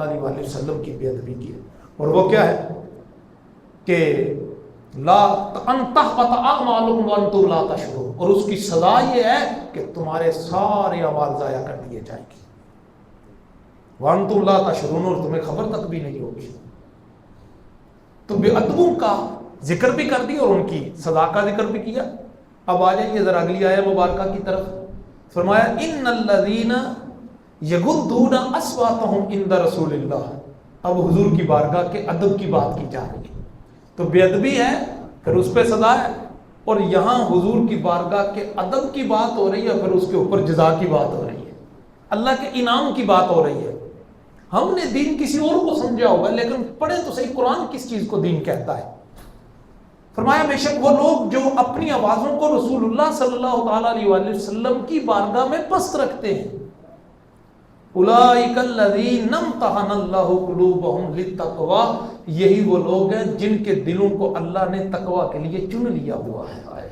علیہ وآلہ وسلم کی بے ادبی کی ہے، اور وہ کیا ہے کہ لا ان تحبط اعمالکم وانتم لا تشعرون، اور اس کی سزا یہ ہے کہ تمہارے سارے اعمال ضائع کر دیے جائیں گے، وانتم لا تشعرون، اور تمہیں خبر تک بھی نہیں ہوگی۔ تو بے ادبوں کا ذکر بھی کر دیا اور ان کی سزا کا ذکر بھی کیا۔ اب آ جائیے ذرا اگلی آیہ مبارکہ کی طرف، فرمایا ان الذین یغضون اصواتهم عند رسول اللہ۔ اب حضور کی بارگاہ کے ادب کی بات کی جا رہی ہے، تو بے ادبی ہے پھر اس پہ سزا ہے، اور یہاں حضور کی بارگاہ کے ادب کی بات ہو رہی ہے، پھر اس کے اوپر جزا کی بات ہو رہی ہے، اللہ کے انعام کی بات ہو رہی ہے۔ ہم نے دین کسی اور کو سمجھا ہوگا، لیکن پڑھیں تو صحیح قرآن کس چیز کو دین کہتا ہے۔ فرمایا بے شک وہ لوگ جو اپنی آوازوں کو رسول اللہ صلی اللہ تعالیٰ علیہ وآلہ وسلم کی بارگاہ میں پست رکھتے ہیں، اولئک الذین امتحن اللہ قلوبہم للتقوی، یہی وہ لوگ ہیں جن کے دلوں کو اللہ نے تقوی کے لیے چن لیا ہوا ہے،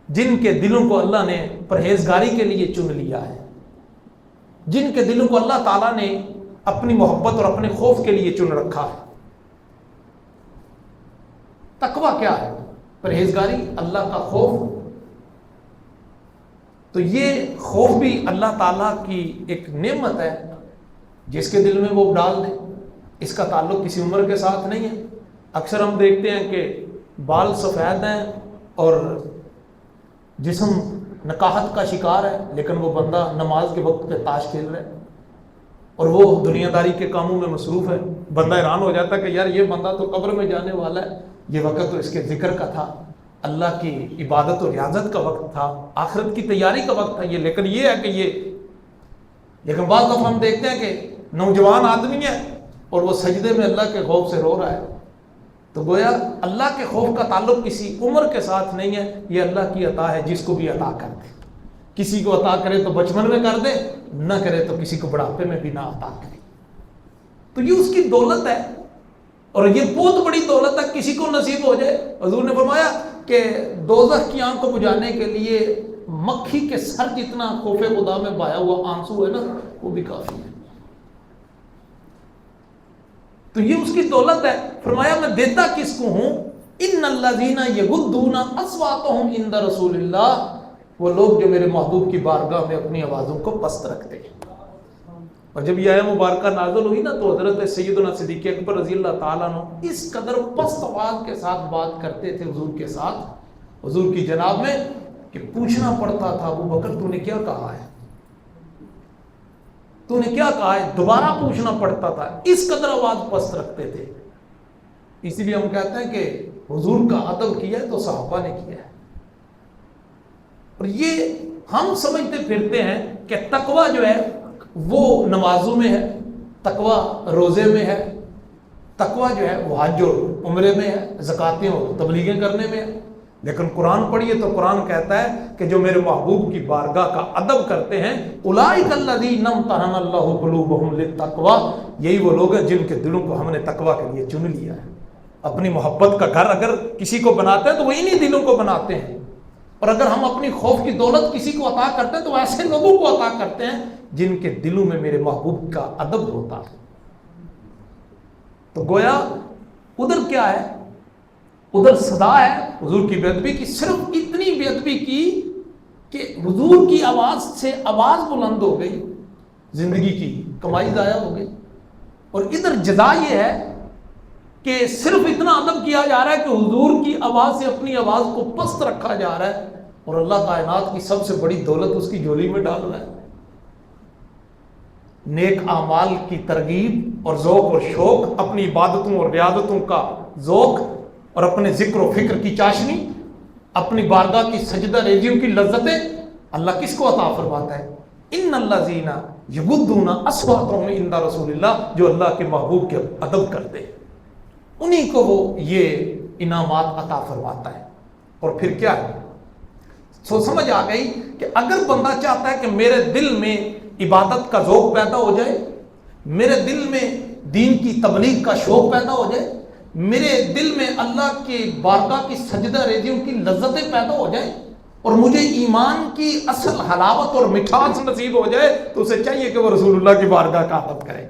جن کے دلوں کو اللہ نے پرہیزگاری کے لیے چن لیا ہے، جن کے دلوں کو اللہ تعالیٰ نے اپنی محبت اور اپنے خوف کے لیے چن رکھا ہے۔ تقوی کیا ہے؟ پرہیزگاری، اللہ کا خوف۔ تو یہ خوف بھی اللہ تعالیٰ کی ایک نعمت ہے، جس کے دل میں وہ ڈال دے، اس کا تعلق کسی عمر کے ساتھ نہیں ہے۔ اکثر ہم دیکھتے ہیں کہ بال سفید ہیں اور جسم نکاحت کا شکار ہے، لیکن وہ بندہ نماز کے وقت پہ تاش کھیل رہا ہے اور وہ دنیا داری کے کاموں میں مصروف ہے۔ بندہ حیران ہو جاتا ہے کہ یار یہ بندہ تو قبر میں جانے والا ہے، یہ وقت تو اس کے ذکر کا تھا، اللہ کی عبادت و ریاضت کا وقت تھا، آخرت کی تیاری کا وقت تھا یہ، لیکن یہ ہے کہ لیکن بعض دفعہ ہم دیکھتے ہیں کہ نوجوان آدمی ہے اور وہ سجدے میں اللہ کے خوف سے رو رہا ہے۔ تو گویا اللہ کے خوف کا تعلق کسی عمر کے ساتھ نہیں ہے، یہ اللہ کی عطا ہے، جس کو بھی عطا کر دے۔ کسی کو عطا کرے تو بچپن میں کر دے، نہ کرے تو کسی کو بڑھاپے میں بھی نہ عطا کرے۔ تو یہ اس کی دولت ہے، اور یہ بہت بڑی دولت ہے، کسی کو نصیب ہو جائے۔ حضور نے فرمایا کہ دوزخ کی آنکھ کو بجھانے کے لیے مکھی کے سر جتنا خوف خدا میں بہایا ہوا آنسو ہے نا، وہ بھی کافی ہے۔ تو یہ اس کی دولت ہے۔ فرمایا میں دیتا کس کو ہوں؟ ان الذین یغضون اصواتهم عند رسول اللہ، وہ لوگ جو میرے محبوب کی بارگاہ میں اپنی آوازوں کو پست رکھتے ہیں۔ اور جب یہ آیہ مبارکہ نازل ہوئی نا، تو حضرت سیدنا صدیق اکبر رضی اللہ تعالیٰ عنہ اس قدر پست آواز کے ساتھ بات کرتے تھے حضور کے ساتھ، حضور کی جناب میں، کہ پوچھنا پڑتا تھا ابو بکر تو نے کیا کہا ہے، تو نے کیا کہا ہے، دوبارہ پوچھنا پڑتا تھا، اس قدر آواز پست رکھتے تھے۔ اسی لیے ہم کہتے ہیں کہ حضور کا ادب کیا ہے تو صحابہ نے کیا ہے۔ اور یہ ہم سمجھتے پھرتے ہیں کہ تقوی جو ہے وہ نمازوں میں ہے، تقوی روزے میں ہے، تقوی جو ہے وہ حج اور عمرے میں ہے، زکاتیں اور تبلیغیں کرنے میں ہے۔ لیکن قرآن پڑھیے تو قرآن کہتا ہے کہ جو میرے محبوب کی بارگاہ کا ادب کرتے ہیں، اولئک الذین امتحن اللہ قلوبہم للتقوی، یہی وہ لوگ ہیں جن کے دلوں کو ہم نے تقوی کے لیے چن لیا ہے۔ اپنی محبت کا گھر اگر کسی کو بناتے ہیں تو وہ انہی دلوں کو بناتے ہیں، اور اگر ہم اپنی خوف کی دولت کسی کو عطا کرتے ہیں تو ایسے لوگوں کو عطا کرتے ہیں جن کے دلوں میں میرے محبوب کا ادب ہوتا ہے۔ تو گویا ادھر کیا ہے؟ ادھر سزا ہے حضور کی بے ادبی کی، صرف اتنی بے ادبی کی کہ حضور کی آواز سے آواز بلند ہو گئی، زندگی کی کمائی ضائع ہو گئی۔ اور ادھر جزا یہ ہے کہ صرف اتنا ادب کیا جا رہا ہے کہ حضور کی آواز سے اپنی آواز کو پست رکھا جا رہا ہے، اور اللہ کائنات کی سب سے بڑی دولت اس کی جھولی میں ڈال رہا ہے۔ نیک اعمال کی ترغیب اور ذوق اور شوق، اپنی عبادتوں اور ریاضتوں کا ذوق اور اپنے ذکر و فکر کی چاشنی، اپنی بارگاہ کی سجدہ ریزیوں کی لذتیں اللہ کس کو عطا فرماتا ہے؟ ان الذین یغضون اصواتهم عند رسول اللہ، جو اللہ کے محبوب کے ادب کرتے ہیں، انہی کو وہ یہ انعامات عطا فرماتا ہے۔ اور پھر کیا ہے؟ سمجھ آ گئی کہ اگر بندہ چاہتا ہے کہ میرے دل میں عبادت کا ذوق پیدا ہو جائے، میرے دل میں دین کی تبلیغ کا شوق پیدا ہو جائے، میرے دل میں اللہ کے بارگاہ کی سجدہ ریزیوں کی لذتیں پیدا ہو جائیں، اور مجھے ایمان کی اصل حلاوت اور مٹھاس نصیب ہو جائے، تو اسے چاہیے کہ وہ رسول اللہ کی بارگاہ کا ادب کرے۔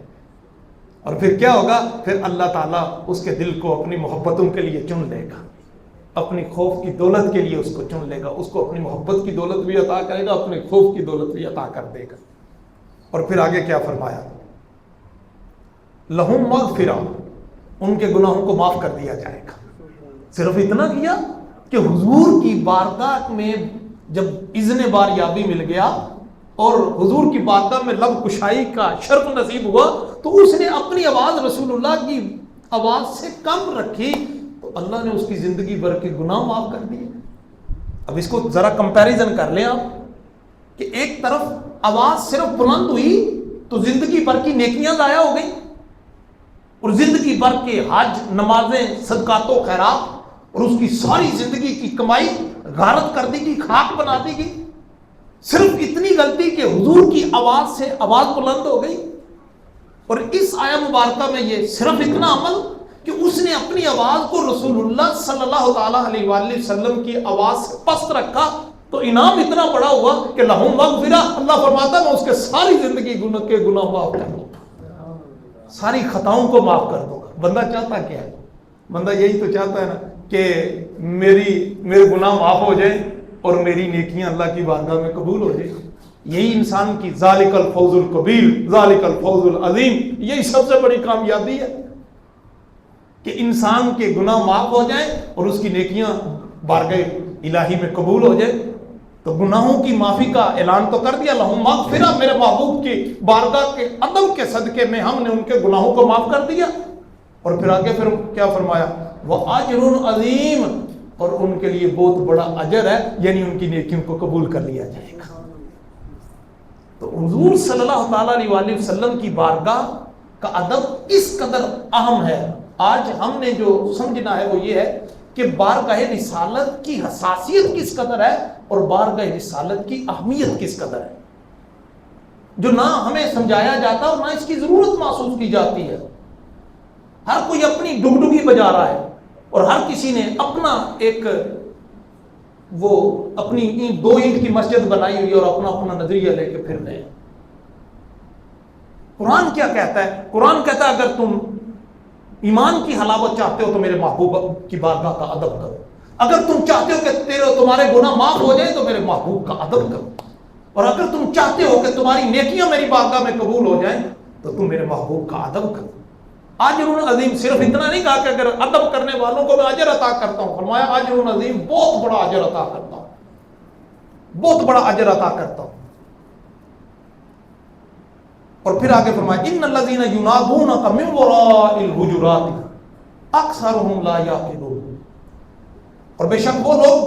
اور پھر کیا ہوگا؟ پھر اللہ تعالیٰ اس کے دل کو اپنی محبتوں کے لیے چن لے گا، اپنی خوف کی دولت کے لیے اس کو چن لے گا، اس کو اپنی محبت کی دولت بھی عطا کرے گا، اپنے خوف کی دولت بھی عطا کر دے گا۔ اور پھر آگے کیا فرمایا؟ لہم مغفرہ، ان کے گناہوں کو معاف کر دیا جائے گا۔ صرف اتنا کیا کہ حضور کی بارگاہ میں جب اذن باریابی مل گیا اور حضور کی بارگاہ میں لب کشائی کا شرف نصیب ہوا تو اس نے اپنی آواز رسول اللہ کی آواز سے کم رکھی تو اللہ نے اس کی زندگی بھر کے گناہ معاف کر دیے۔ اب اس کو ذرا کمپیریزن کر لیں آپ کہ ایک طرف آواز صرف بلند ہوئی تو زندگی بھر کی نیکیاں ضائع ہو گئی اور زندگی بھر کے حج، نمازیں، صدقات و خیرات اور اس کی ساری زندگی کی کمائی غارت کر دی گئی، خاک بنا دی گئی۔ صرف اتنی غلطی کہ حضور کی آواز سے آواز بلند ہو گئی۔ اور اس آیہ مبارکہ میں یہ صرف اتنا عمل کہ اس نے اپنی آواز کو رسول اللہ صلی اللہ تعالیٰ علیہ وآلہ وسلم کی آواز سے پست رکھا تو انعام اتنا بڑا ہوا کہ لہم مغفرہ، اللہ فرماتا ہے میں اس کے ساری زندگی کے گناہ معاف کر دوں گا، ساری خطاؤں کو معاف کر دوں گا۔ بندہ چاہتا کیا ہے؟ بندہ یہی تو چاہتا ہے نا کہ میرے گناہ معاف ہو جائیں اور میری نیکیاں اللہ کی بارگاہ میں قبول ہو جائیں۔ یہی انسان کی ذالک الفوز الکبیر، ذالک الفوز العظیم، یہی سب سے بڑی کامیابی ہے کہ انسان کے گناہ معاف ہو جائیں اور اس کی نیکیاں بارگاہ الہی میں قبول ہو جائیں۔ تو گناہوں کی معافی کا اعلان تو کر دیا، لہم مغفرہ، میرے محبوب کی بارگاہ کے ادب کے صدقے میں ہم نے ان کے گناہوں کو معاف کر دیا۔ اور پھر آگے پھر کیا فرمایا؟ وَأَجْرٌ عَظِيمٌ، اور ان کے لیے بہت بڑا اجر ہے، یعنی ان کی نیکیوں کو قبول کر لیا جائے گا۔ تو حضور صلی اللہ تعالیٰ علیہ وآلہ وسلم کی بارگاہ کا ادب اس قدر اہم ہے۔ آج ہم نے جو سمجھنا ہے وہ یہ ہے کہ بارگاہ رسالت کی حساسیت کس قدر ہے اور بارگاہ رسالت کی اہمیت کس قدر ہے، جو نہ ہمیں سمجھایا جاتا اور نہ اس کی ضرورت محسوس کی جاتی ہے۔ ہر کوئی اپنی ڈگڈگی بجا رہا ہے اور ہر کسی نے اپنا ایک وہ اپنی 2 اینٹ کی مسجد بنائی ہوئی اور اپنا اپنا نظریہ لے کے پھر رہے۔ قرآن کیا کہتا ہے؟ قرآن کہتا ہے اگر تم ایمان کی حلاوت چاہتے ہو تو میرے محبوب کی بارگاہ کا ادب کرو، اگر تم چاہتے ہو کہ تمہارے گناہ معاف ہو جائیں تو میرے محبوب کا ادب کرو، اور اگر تم چاہتے ہو کہ تمہاری نیکیاں میری بارگاہ میں قبول ہو جائیں تو تم میرے محبوب کا ادب کرو۔ اجر عظیم، صرف اتنا نہیں کہا کہ اگر ادب کرنے والوں کو میں اجر عطا کرتا ہوں، فرمایا اجر عظیم، بہت بڑا اجر عطا کرتا ہوں، بہت بڑا اجر عطا کرتا ہوں۔ اور پھر آگے فرمایا ان الذین ینادونک من وراء الحجرات اکثرهم لا یعقلون، اور بے شک وہ لوگ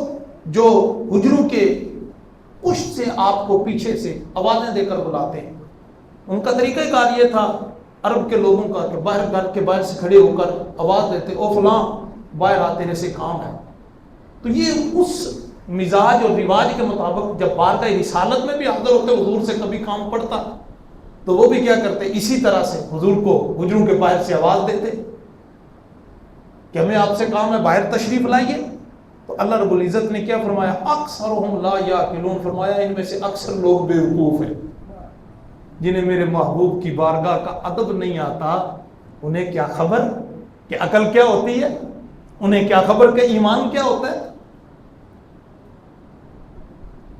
جو حجروں کے پشت سے آپ کو پیچھے سے آوازیں دے کر بلاتے ہیں، ان کا طریقہ کار یہ تھا عرب کے لوگوں کا کہ باہر گھر کے باہر سے کھڑے ہو کر آواز دیتے او فلاں باہر آتے جیسے کام ہے۔ تو یہ اس مزاج اور رواج کے مطابق جب بارگاہ رسالت میں بھی حاضر ہوتے حضور سے کبھی کام پڑتا تو وہ بھی کیا کرتے، اسی طرح سے حضور کو حجروں کے باہر سے آواز دیتے کہ ہمیں آپ سے کام ہے، باہر تشریف لائیے۔ تو اللہ رب العزت نے کیا فرمایا؟ اکثرهم لا یعقلون، فرمایا ان میں سے اکثر لوگ بیوقوف ہیں، جنہیں میرے محبوب کی بارگاہ کا ادب نہیں آتا۔ انہیں کیا خبر کہ عقل کیا ہوتی ہے، انہیں کیا خبر کہ ایمان کیا ہوتا ہے۔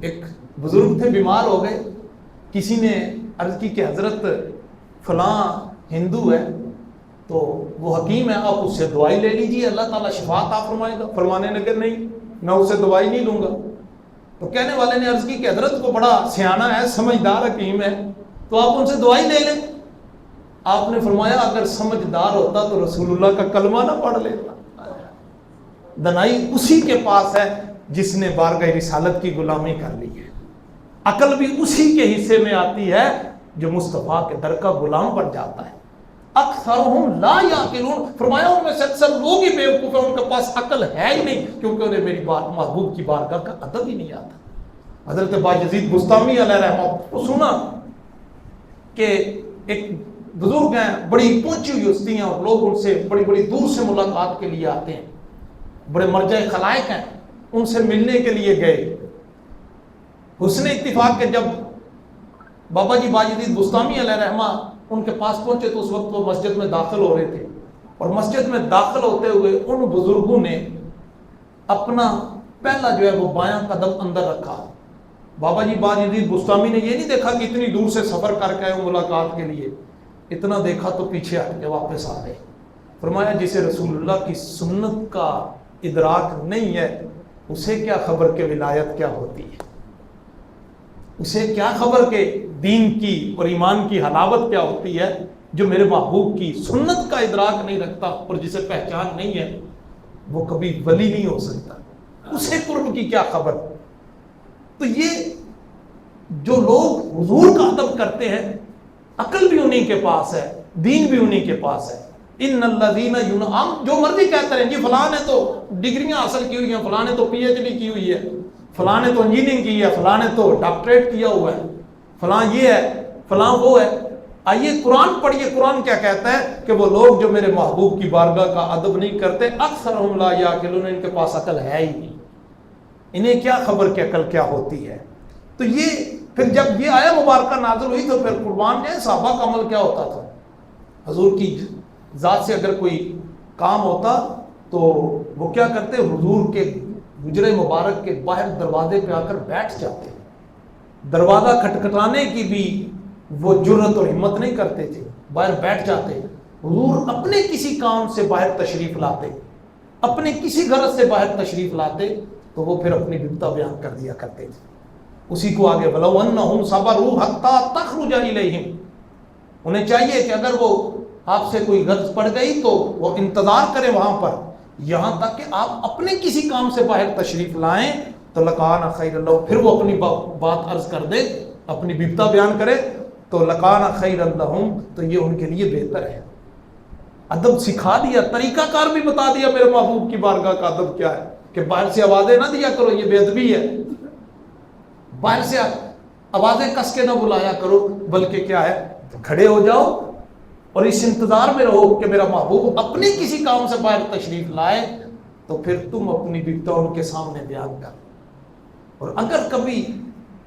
ایک بزرگ تھے، بیمار ہو گئے، کسی نے عرض کی کہ حضرت فلاں ہندو ہے تو وہ حکیم ہے، آپ اس سے دوائی لے لیجیے، اللہ تعالیٰ شفا عطا فرمائے گا۔ فرمانے لگے نہیں، میں اس سے دوائی نہیں لوں گا۔ تو کہنے والے نے عرض کی کہ حضرت کو بڑا سیانہ ہے، سمجھدار حکیم ہے، تو آپ ان سے دوائی لے لیں۔ آپ نے فرمایا اگر سمجھدار ہوتا تو رسول اللہ کا کلمہ نہ پڑھ لیتا۔ دنائی اسی کے پاس ہے جس نے بارگاہ رسالت کی غلامی کر لی ہے، عقل بھی اسی کے حصے میں آتی ہے جو مصطفیٰ کے در کا غلام بن جاتا ہے۔ اکثرهم لا یعقلون، فرمایا ان میں سے اکثر لوگ ہی بیوقوف ہیں، ان کے پاس عقل ہے ہی نہیں، کیونکہ انہیں میری محبوب کی بارگاہ کا ادب ہی نہیں آتا۔ حضرت باجزید بستامی علیہ رحمہ وہ سنا کہ ایک بزرگ ہیں، بڑی پہنچی ہوئی ہستی ہیں اور لوگ ان سے بڑی بڑی دور سے ملاقات کے لیے آتے ہیں، بڑے مرجع خلائق ہیں، ان سے ملنے کے لیے گئے۔ حسن اتفاق کہ جب بابا جی باجزید بستامی علیہ رحمہ ان کے پاس پہنچے تو اس وقت وہ مسجد میں داخل ہو رہے تھے، اور مسجد میں داخل ہوتے ہوئے ان بزرگوں نے اپنا پہلا جو ہے وہ بایاں قدم اندر رکھا۔ بابا جی باجدید بستامی نے یہ نہیں دیکھا کہ اتنی دور سے سفر کر کے آئے ملاقات کے لیے، اتنا دیکھا تو پیچھے ہٹ کے واپس آ گئے۔ فرمایا جسے رسول اللہ کی سنت کا ادراک نہیں ہے اسے کیا خبر کہ ولایت کیا ہوتی ہے، اسے کیا خبر کہ دین کی اور ایمان کی حلاوت کیا ہوتی ہے۔ جو میرے محبوب کی سنت کا ادراک نہیں رکھتا اور جسے پہچان نہیں ہے وہ کبھی ولی نہیں ہو سکتا، اسے قرب کی کیا خبر۔ تو یہ جو لوگ حضور کا ادب کرتے ہیں عقل بھی انہی کے پاس ہے، دین بھی انہی کے پاس ہے۔ ان الذین جو مرضی کہتے ہیں جی فلاں نے تو ڈگریاں حاصل کی ہوئی ہیں، فلاں نے تو پی ایچ ڈی کی ہوئی ہے، فلاں نے تو انجینئرنگ کی ہے، فلاں نے تو ڈاکٹریٹ کیا ہوا ہے، فلاں یہ ہے فلاں وہ ہے۔ آئیے قرآن پڑھیے، قرآن کیا کہتا ہے کہ وہ لوگ جو میرے محبوب کی بارگاہ کا ادب نہیں کرتے اکثرهم لا یعقلون، ان کے پاس عقل ہے ہی نہیں، انہیں کیا خبر کہ عقل کیا ہوتی ہے۔ تو یہ پھر جب یہ آیا مبارکہ نازل ہوئی تو پھر قربان جائیں صحابہ کا عمل کیا ہوتا تھا۔ حضور کی ذات سے اگر کوئی کام ہوتا تو وہ کیا کرتے، حضور کے حجرے مبارک کے باہر دروازے پہ آ کر بیٹھ جاتے، دروازہ کھٹکھٹانے کی بھی وہ جرت اور ہمت نہیں کرتے تھے، باہر بیٹھ جاتے۔ حضور اپنے کسی کام سے باہر تشریف لاتے، اپنے کسی غرض سے باہر تشریف لاتے تو وہ پھر اپنی بپتا بیان کر دیا کرتے تھے۔ اسی کو آگے وَلَوْ أَنَّهُمْ صَبَرُوا حَتَّى تَخْرُجَ إِلَيْهِمْ، انہیں چاہیے کہ اگر وہ آپ سے کوئی غرض پڑ گئی تو وہ انتظار کریں وہاں پر یہاں تک کہ آپ اپنے کسی کام سے باہر تشریف لائیں تو لَكَانَ خَيْرًا لَهُمْ، پھر وہ اپنی بات عرض کر دے، اپنی بپتا بیان کرے تو لَكَانَ خَيْرًا لَهُمْ، تو یہ ان کے لیے بہتر ہے۔ ادب سکھا دیا، طریقہ کار بھی بتا دیا میرے محبوب کی بارگاہ کا ادب کیا ہے، کہ باہر سے آوازیں نہ دیا کرو، یہ بے ادبی ہے، باہر سے آوازیں کس کے نہ بلایا کرو، بلکہ کیا ہے کھڑے ہو جاؤ اور اس انتظار میں رہو کہ میرا محبوب اپنے کسی کام سے باہر تشریف لائے تو پھر تم اپنی بپتا ان کے سامنے بیان کر۔ اور اگر کبھی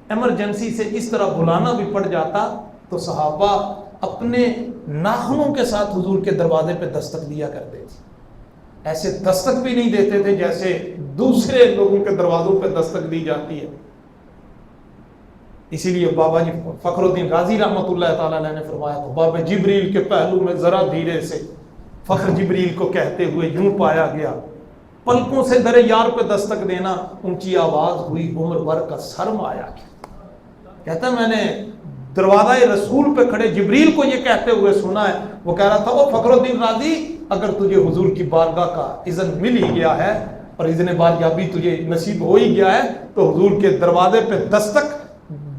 ایمرجنسی سے اس طرح بلانا بھی پڑ جاتا تو صحابہ اپنے ناخنوں کے ساتھ حضور کے دروازے پہ دستک دیا کرتے تھے، ایسے دستک بھی نہیں دیتے تھے جیسے دوسرے لوگوں کے دروازوں پہ دستک دی جاتی ہے۔ اسی لیے بابا جی فخر الدین غازی رحمۃ اللہ تعالیٰ علیہ نے فرمایا تھا، باب جبریل کے پہلو میں ذرا دھیرے سے فخر جبریل کو کہتے ہوئے یوں پایا گیا، پلکوں سے در یار پہ دستک دینا اونچی آواز ہوئی عمر بھر کا سرمایہ کیا۔ کہتا ہے میں نے دروازہ رسول پہ کھڑے جبریل کو یہ کہتے ہوئے سنا ہے، وہ کہہ رہا تھا وہ فخر الدین غازی اگر تجھے حضور کی بارگاہ کا اذن مل ہی گیا ہے اور اذن باریابی تجھے نصیب ہو ہی گیا ہے تو حضور کے دروازے پہ دستک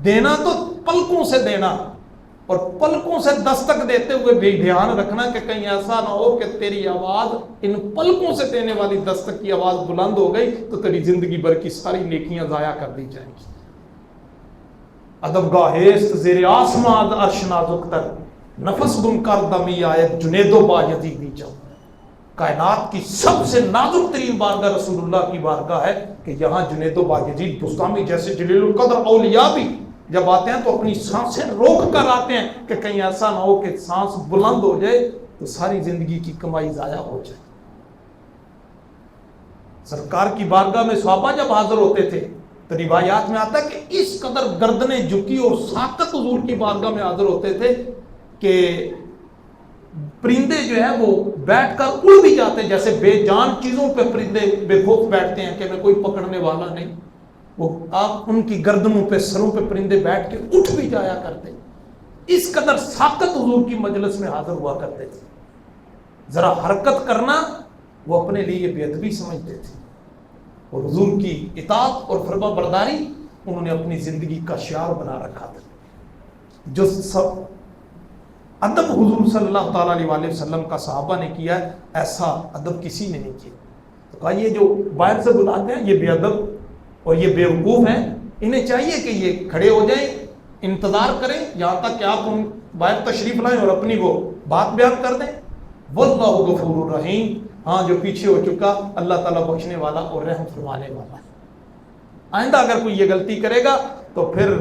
دینا تو پلکوں سے دینا، اور پلکوں سے دستک دیتے ہوئے بھی دھیان رکھنا کہ کہیں ایسا نہ ہو کہ تیری آواز ان پلکوں سے دینے والی دستک کی آواز بلند ہو گئی تو تیری زندگی بھر کی ساری نیکیاں ضائع کر دی جائیں گی۔ ادب گاہست زیر آسمان عرش نازک تر نفس گم کر دمی آیت جنید و بایزیدی جاؤ۔ کائنات کی سب سے نازک ترین بارگاہ رسول اللہ کی بارگاہ ہے کہ یہاں جنید و بایزید بستامی جیسے جلیل القدر اولیاء بھی جب آتے ہیں تو اپنی سانسیں روک کر آتے ہیں کہ کہیں ایسا نہ ہو کہ سانس بلند ہو جائے تو ساری زندگی کی کمائی ضائع ہو جائے۔ سرکار کی بارگاہ میں صحابہ جب حاضر ہوتے تھے تو روایات میں آتا ہے کہ اس قدر گردنیں جھکی اور ساکت حضور کی بارگاہ میں حاضر ہوتے تھے کہ پرندے جو ہیں وہ بیٹھ کر اڑ بھی جاتے، جیسے بے جان چیزوں پہ پرندے بے خوف بیٹھتے ہیں کہ میں کوئی پکڑنے والا نہیں، وہ آپ ان کی گردنوں پہ سروں پہ پرندے بیٹھ کے اٹھ بھی جایا کرتے۔ اس قدر ساکت حضور کی مجلس میں حاضر ہوا کرتے تھے۔ ذرا حرکت کرنا وہ اپنے لیے بے ادبی سمجھتے تھے، اور حضور کی اطاعت اور فرما برداری انہوں نے اپنی زندگی کا شعار بنا رکھا تھا۔ جو سب ادب حضور صلی اللہ تعالیٰ علیہ وسلم کا صحابہ نے کیا ہے ایسا ادب کسی نے نہیں کیا۔ تو کہا یہ جو باہر سے بلاتے ہیں یہ بے ادب اور یہ بے وقوف ہیں، انہیں چاہیے کہ یہ کھڑے ہو جائیں، انتظار کریں یہاں تک کہ آپ ان باہر تشریف لائیں اور اپنی وہ بات بیان کر دیں۔ واللہ غفور الرحیم، ہاں جو پیچھے ہو چکا اللہ تعالیٰ بخشنے والا اور رحم فرمانے والا ہے۔ آئندہ اگر کوئی یہ غلطی کرے گا تو پھر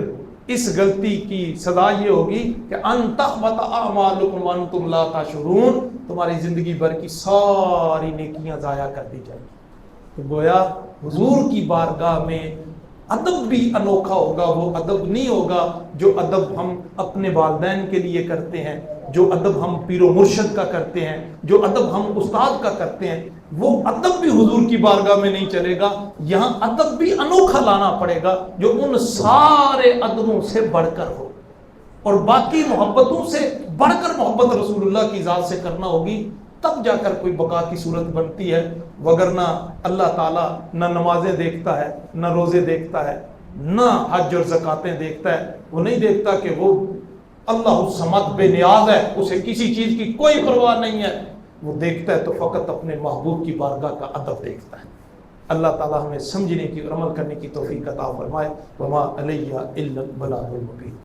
اس غلطی کی سزا یہ ہوگی کہ ان تحبط اعمالکم وانتم لا تشعرون، تمہاری زندگی بھر کی ساری نیکیاں ضائع کر دی جائیں گی۔ تو گویا حضور کی بارگاہ میں ادب بھی انوکھا ہوگا، وہ ادب نہیں ہوگا جو ادب ہم اپنے والدین کے لیے کرتے ہیں، جو ادب ہم پیر و مرشد کا کرتے ہیں، جو ادب ہم استاد کا کرتے ہیں، وہ ادب بھی حضور کی بارگاہ میں نہیں چلے گا۔ یہاں ادب بھی انوکھا لانا پڑے گا جو ان سارے ادبوں سے بڑھ کر ہو، اور باقی محبتوں سے بڑھ کر محبت رسول اللہ کی ذات سے کرنا ہوگی، تب جا کر کوئی بقا کی صورت بنتی ہے۔ وگرنہ اللہ تعالیٰ نہ نمازیں دیکھتا ہے، نہ روزے دیکھتا ہے، نہ حج اور زکاتیں دیکھتا ہے، وہ نہیں دیکھتا کہ وہ اللہ الصمد بے نیاز ہے، اسے کسی چیز کی کوئی پرواہ نہیں ہے، وہ دیکھتا ہے تو فقط اپنے محبوب کی بارگاہ کا ادب دیکھتا ہے۔ اللہ تعالیٰ ہمیں سمجھنے کی اور عمل کرنے کی توفیق عطا فرمائے۔ وما علیہ الا البلاغ المبین۔